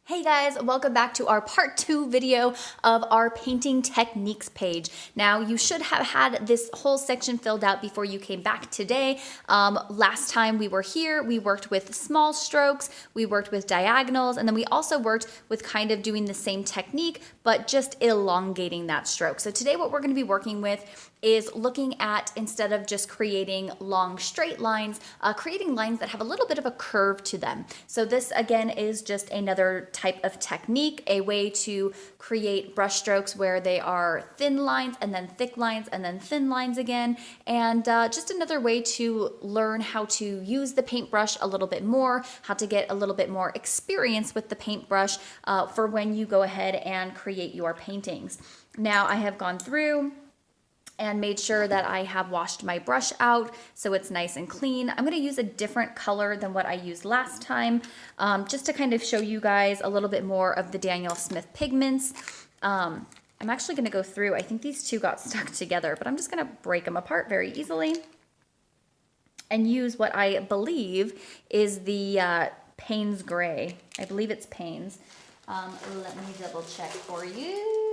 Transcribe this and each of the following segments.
Hey guys, welcome back to our part 2 video of our painting techniques page. Now you should have had this whole section filled out before you came back today. Last time we were here, we worked with small strokes, we worked with diagonals, and then we also worked with kind of doing the same technique, but just elongating that stroke. So today what we're going to be working with is looking at, instead of just creating long straight lines, creating lines that have a little bit of a curve to them. So this again is just another type of technique, a way to create brush strokes where they are thin lines and then thick lines and then thin lines again, and just another way to learn how to use the paintbrush a little bit more, how to get a little bit more experience with the paintbrush for when you go ahead and create your paintings. Now I have gone through and made sure that I have washed my brush out so it's nice and clean. I'm gonna use a different color than what I used last time, just to kind of show you guys a little bit more of the Daniel Smith pigments. I'm actually gonna go through, I think these two got stuck together, but I'm just gonna break them apart very easily and use what I believe is the Payne's Gray. I believe it's Payne's. Let me double check for you.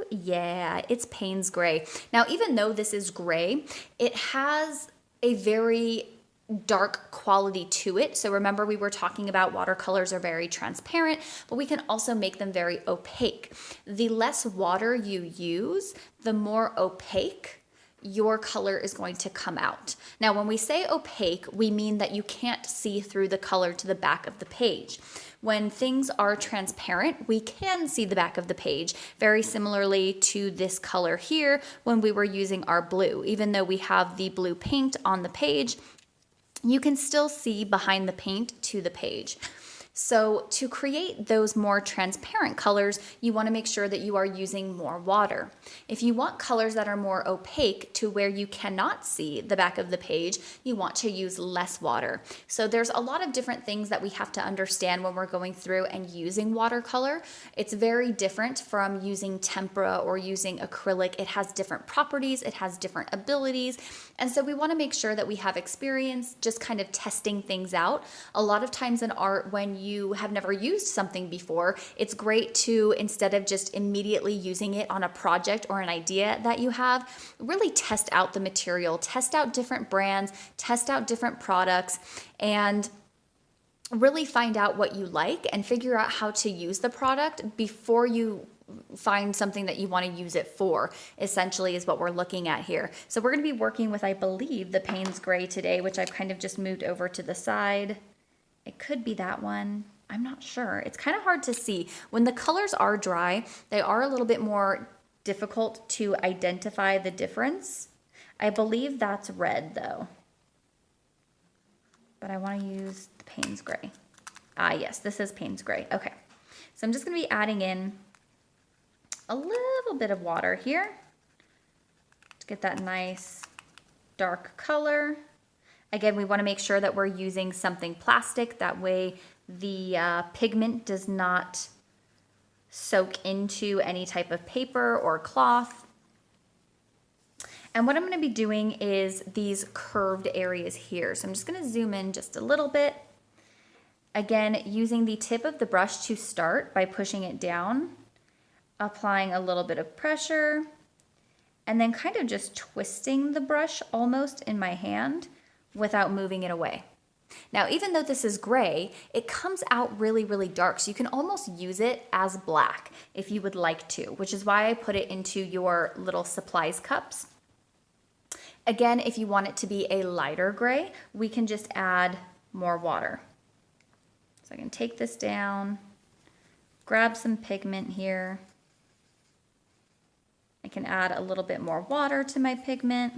Yeah, it's Payne's Gray. Now, even though this is gray, it has a very dark quality to it. So remember, we were talking about watercolors are very transparent, but we can also make them very opaque. The less water you use, the more opaque your color is going to come out. Now, when we say opaque, we mean that you can't see through the color to the back of the page. When things are transparent, we can see the back of the page, very similarly to this color here when we were using our blue. Even though we have the blue paint on the page, you can still see behind the paint to the page. So to create those more transparent colors, you want to make sure that you are using more water. If you want colors that are more opaque to where you cannot see the back of the page, you want to use less water. So there's a lot of different things that we have to understand when we're going through and using watercolor. It's very different from using tempera or using acrylic. It has different properties, it has different abilities, and so we want to make sure that we have experience just kind of testing things out. A lot of times in art, when you have never used something before, it's great to, instead of just immediately using it on a project or an idea that you have, really test out the material, test out different brands, test out different products, and really find out what you like and figure out how to use the product before you find something that you want to use it for, essentially, is what we're looking at here. So we're going to be working with, I believe, the Payne's Gray today, which I've kind of just moved over to the side. It could be that one. I'm not sure. It's kind of hard to see. When the colors are dry, they are a little bit more difficult to identify the difference. I believe that's red, though. But I want to use the Payne's Gray. Ah, yes, this is Payne's Gray. Okay. So I'm just going to be adding in a little bit of water here to get that nice dark color. Again, we want to make sure that we're using something plastic. That way the pigment does not soak into any type of paper or cloth. And what I'm going to be doing is these curved areas here. So I'm just going to zoom in just a little bit. Again, using the tip of the brush to start by pushing it down, applying a little bit of pressure, and then kind of just twisting the brush almost in my hand without moving it away. Now, even though this is gray, it comes out really, really dark, so you can almost use it as black if you would like to, which is why I put it into your little supplies cups. Again, if you want it to be a lighter gray, we can just add more water. So I can take this down, grab some pigment here. I can add a little bit more water to my pigment.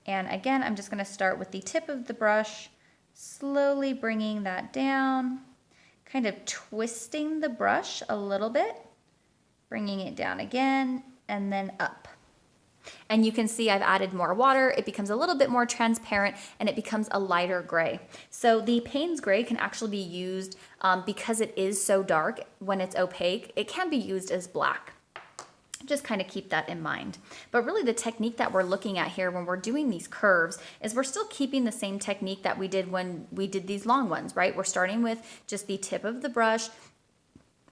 And again, I'm just going to start with the tip of the brush, slowly bringing that down, kind of twisting the brush a little bit, bringing it down again, and then up. And you can see I've added more water. It becomes a little bit more transparent and it becomes a lighter gray. So the Payne's Gray can actually be used, because it is so dark when it's opaque, it can be used as black. Just kind of keep that in mind. But really the technique that we're looking at here when we're doing these curves is we're still keeping the same technique that we did when we did these long ones, right? We're starting with just the tip of the brush,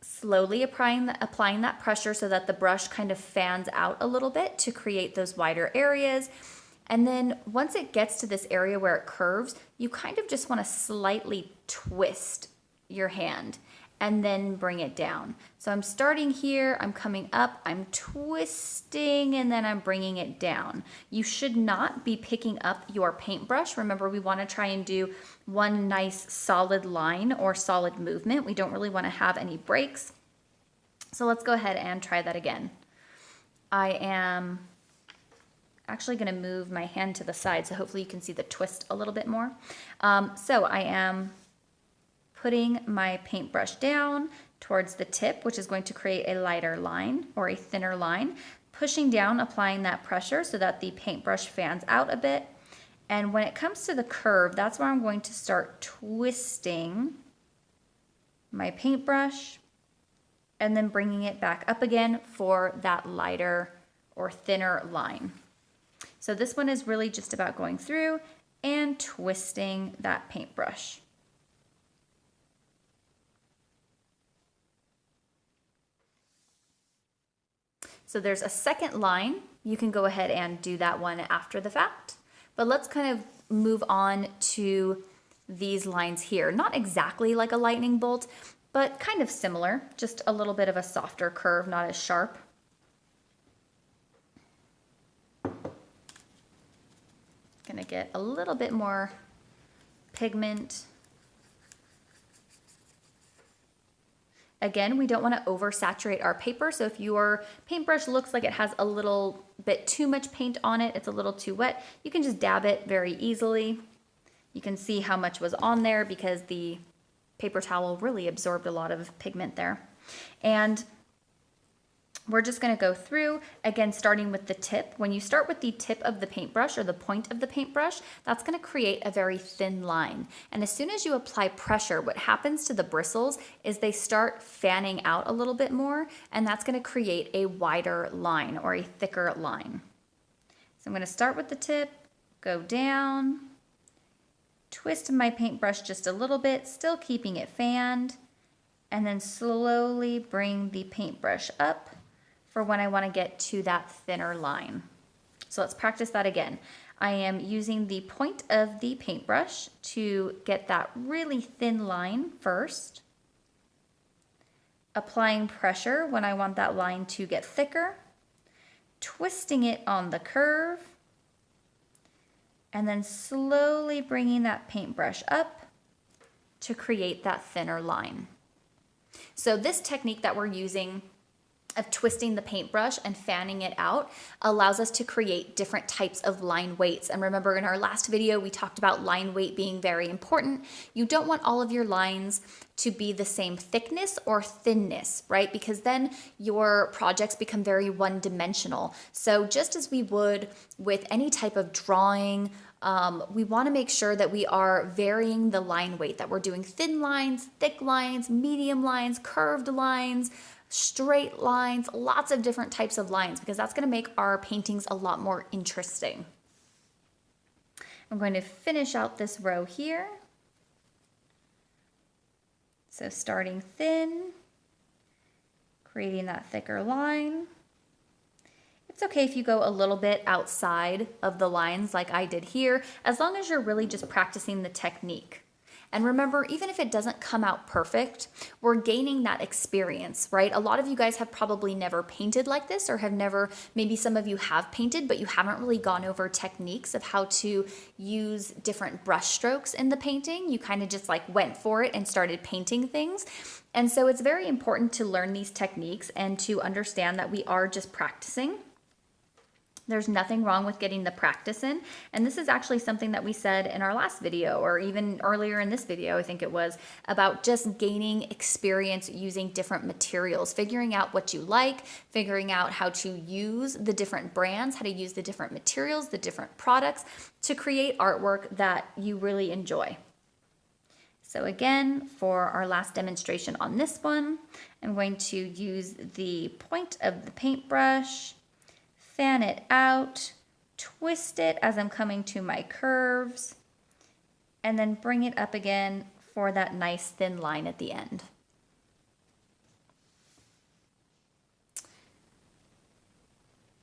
slowly applying that pressure so that the brush kind of fans out a little bit to create those wider areas. And then once it gets to this area where it curves, you kind of just want to slightly twist your hand and then bring it down. So I'm starting here, I'm coming up, I'm twisting, and then I'm bringing it down. You should not be picking up your paintbrush. Remember, we want to try and do one nice solid line or solid movement. We don't really want to have any breaks. So let's go ahead and try that again. I am actually going to move my hand to the side so hopefully you can see the twist a little bit more. So I am putting my paintbrush down towards the tip, which is going to create a lighter line or a thinner line, pushing down, applying that pressure so that the paintbrush fans out a bit. And when it comes to the curve, that's where I'm going to start twisting my paintbrush and then bringing it back up again for that lighter or thinner line. So this one is really just about going through and twisting that paintbrush. So there's a second line. You can go ahead and do that one after the fact. But let's kind of move on to these lines here. Not exactly like a lightning bolt, but kind of similar. Just a little bit of a softer curve, not as sharp. Gonna get a little bit more pigment. Again, we don't want to oversaturate our paper, so if your paintbrush looks like it has a little bit too much paint on it, it's a little too wet, you can just dab it very easily. You can see how much was on there because the paper towel really absorbed a lot of pigment there. And we're just going to go through, again, starting with the tip. When you start with the tip of the paintbrush or the point of the paintbrush, that's going to create a very thin line. And as soon as you apply pressure, what happens to the bristles is they start fanning out a little bit more, and that's going to create a wider line or a thicker line. So I'm going to start with the tip, go down, twist my paintbrush just a little bit, still keeping it fanned, and then slowly bring the paintbrush up for when I want to get to that thinner line. So let's practice that again. I am using the point of the paintbrush to get that really thin line first, applying pressure when I want that line to get thicker, twisting it on the curve, and then slowly bringing that paintbrush up to create that thinner line. So this technique that we're using of twisting the paintbrush and fanning it out allows us to create different types of line weights. And remember, in our last video, we talked about line weight being very important. You don't want all of your lines to be the same thickness or thinness, right? Because then your projects become very one-dimensional. So just as we would with any type of drawing, we want to make sure that we are varying the line weight, that we're doing thin lines, thick lines, medium lines, curved lines, straight lines, lots of different types of lines, because that's going to make our paintings a lot more interesting. I'm going to finish out this row here. So starting thin, creating that thicker line. It's okay if you go a little bit outside of the lines like I did here, as long as you're really just practicing the technique. And remember, even if it doesn't come out perfect, we're gaining that experience, right? A lot of you guys have probably never painted like this, or have never, maybe some of you have painted, but you haven't really gone over techniques of how to use different brush strokes in the painting. You kind of just like went for it and started painting things. And so it's very important to learn these techniques and to understand that we are just practicing. There's nothing wrong with getting the practice in. And this is actually something that we said in our last video, or even earlier in this video, I think it was, about just gaining experience using different materials, figuring out what you like, figuring out how to use the different brands, how to use the different materials, the different products to create artwork that you really enjoy. So again, for our last demonstration on this one, I'm going to use the point of the paintbrush, fan it out, twist it as I'm coming to my curves, and then bring it up again for that nice thin line at the end.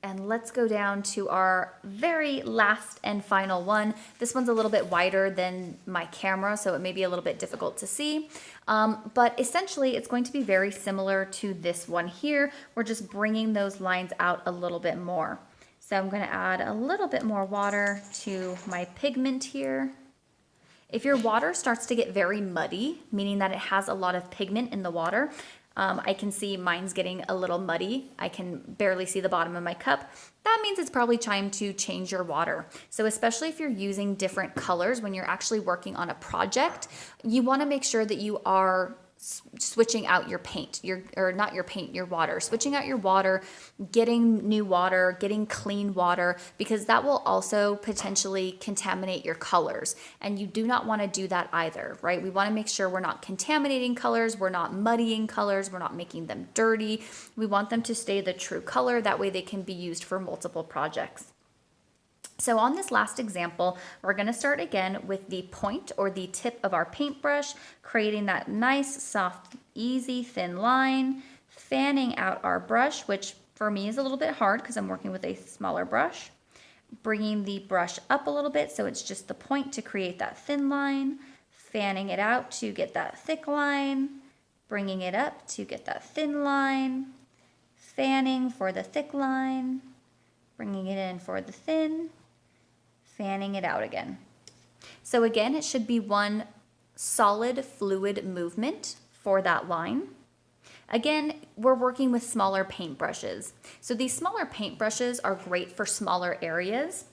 And let's go down to our very last and final one. This one's a little bit wider than my camera, so it may be a little bit difficult to see. But essentially, it's going to be very similar to this one here. We're just bringing those lines out a little bit more. So I'm going to add a little bit more water to my pigment here. If your water starts to get very muddy, meaning that it has a lot of pigment in the water, I can see mine's getting a little muddy. I can barely see the bottom of my cup. That means it's probably time to change your water. So especially if you're using different colors when you're actually working on a project, you want to make sure that you are switching out your paint, your water, switching out your water, getting new water, getting clean water, because that will also potentially contaminate your colors. And you do not want to do that either, right? We want to make sure we're not contaminating colors, we're not muddying colors, we're not making them dirty. We want them to stay the true color. That way they can be used for multiple projects. So on this last example, we're going to start again with the point or the tip of our paintbrush, creating that nice, soft, easy, thin line, fanning out our brush, which for me is a little bit hard because I'm working with a smaller brush, bringing the brush up a little bit so it's just the point to create that thin line, fanning it out to get that thick line, bringing it up to get that thin line, fanning for the thick line, bringing it in for the thin, fanning it out again. So again, it should be one solid fluid movement for that line. Again, we're working with smaller paintbrushes. So these smaller paintbrushes are great for smaller areas.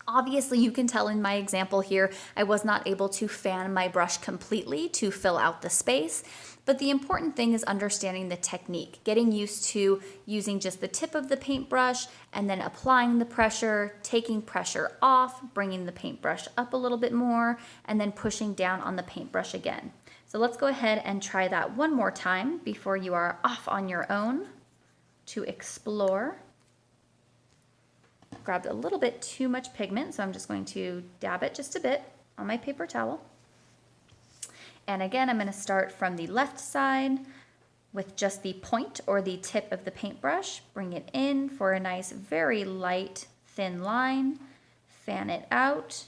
Obviously, you can tell in my example here, I was not able to fan my brush completely to fill out the space. But the important thing is understanding the technique, getting used to using just the tip of the paintbrush and then applying the pressure, taking pressure off, bringing the paintbrush up a little bit more, and then pushing down on the paintbrush again. So let's go ahead and try that one more time before you are off on your own to explore. Grabbed a little bit too much pigment, so I'm just going to dab it just a bit on my paper towel. And again, I'm going to start from the left side with just the point or the tip of the paintbrush. Bring it in for a nice, very light, thin line. Fan it out.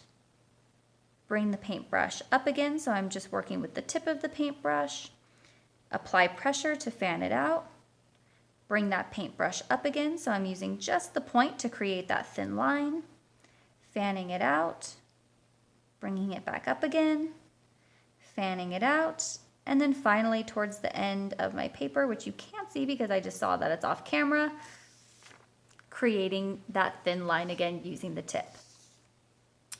Bring the paintbrush up again, so I'm just working with the tip of the paintbrush. Apply pressure to fan it out. Bring that paintbrush up again, so I'm using just the point to create that thin line. Fanning it out. Bringing it back up again. Fanning it out, and then finally towards the end of my paper, which you can't see because I just saw that it's off camera, creating that thin line again using the tip.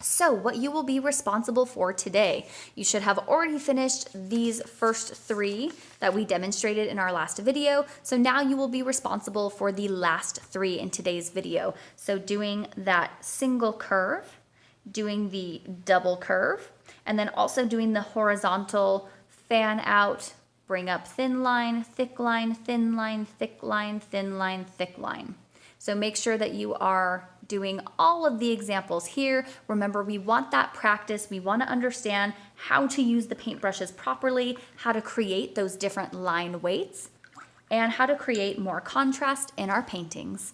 So what you will be responsible for today, you should have already finished these first three that we demonstrated in our last video. So now you will be responsible for the last three in today's video. So doing that single curve, doing the double curve, and then also doing the horizontal fan out, bring up thin line, thick line, thin line, thick line, thin line, thick line. So make sure that you are doing all of the examples here. Remember, we want that practice. We want to understand how to use the paintbrushes properly, how to create those different line weights, and how to create more contrast in our paintings.